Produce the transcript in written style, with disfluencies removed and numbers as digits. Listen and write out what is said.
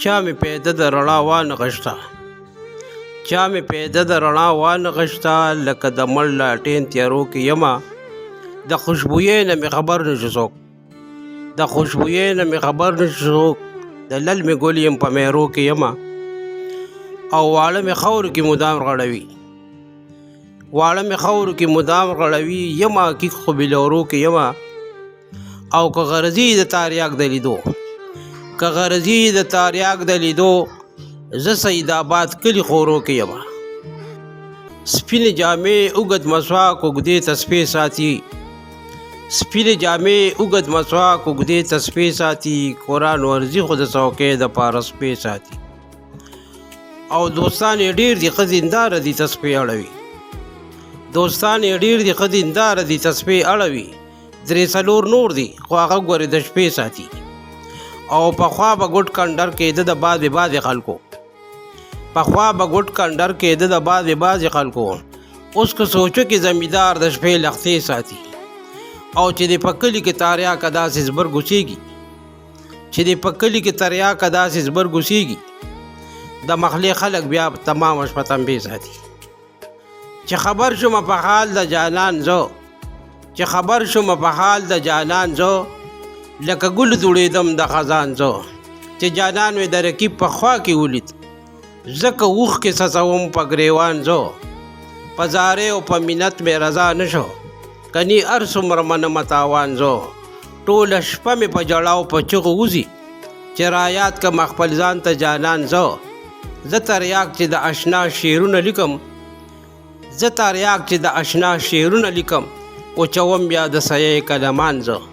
چا مې پیدا د رڼا وانغښته چا مې پیدا د رڼا وانغښته لکه د مړ لاټین تیارو کې یمه د خوشبویۍ نه مې خبر نشو څوک د خوشبویۍ نه مې خبر نشو څوک د لل مې ګل یم په میرو کې یمه او واړه مې خاورو کې مدام غړوي واړه مې خاورو کې مدام غړوي یمه حقیق خو بلورو کې یمه او که غرضي د تاریاک د لیدو که غرضي د تاریاک د لیدو زه سید آباد کلی خورو کې یمه سپینې جامې اوږد مسواک اوږدې تسبیح ساتي سپینې جامې اوږد مسواک اوږدې تسبیح ساتي قرآن ورزي خو د څوکۍ دپاره سپې ساتي او دوستان یې ډېر دي ښه دینداره دي تسبیح اړوي دوستان یې ډېر دي ښه دینداره دي تسبیح اړوي درې څلور نور دي خو هغه ګورې د شپې ساتي او پخوا به ګوټ کنډر کېده د بعضې خلکو پخوا به ګوټ کنډر کېده د بعضې خلکو اوس که سوچو کې زمیندار د شپې لختې ساتي او چې د په کلي کې تاریاکه داسې زبرګوسېږي چې د په کلي کې تریاکه داسې زبرګوسېږي د مخلې خلک بیا تمامه شپه تنبې ساتي چې خبر شومه په حال د جانان زه چې خبر شومه په حال د جانان زه لکه ګل دوړېدم د خزان زه چې جانان مې د رقیب په خوا کې ولید ځکه اوښ کې څڅوم په ګریوان زه په زارې او په منت مې رضا نه شو کني هر څومره منمه تاوان زه ټوله شپه مې په ژړا او په چغو وځي چې رایاد کړم خپل ځان ته جانان زه تریاک چې د اشنا شعرونه لیکم زه تریاک چې د اشنا شعرونه لیکم او چوم بیا د سیې کلمان زه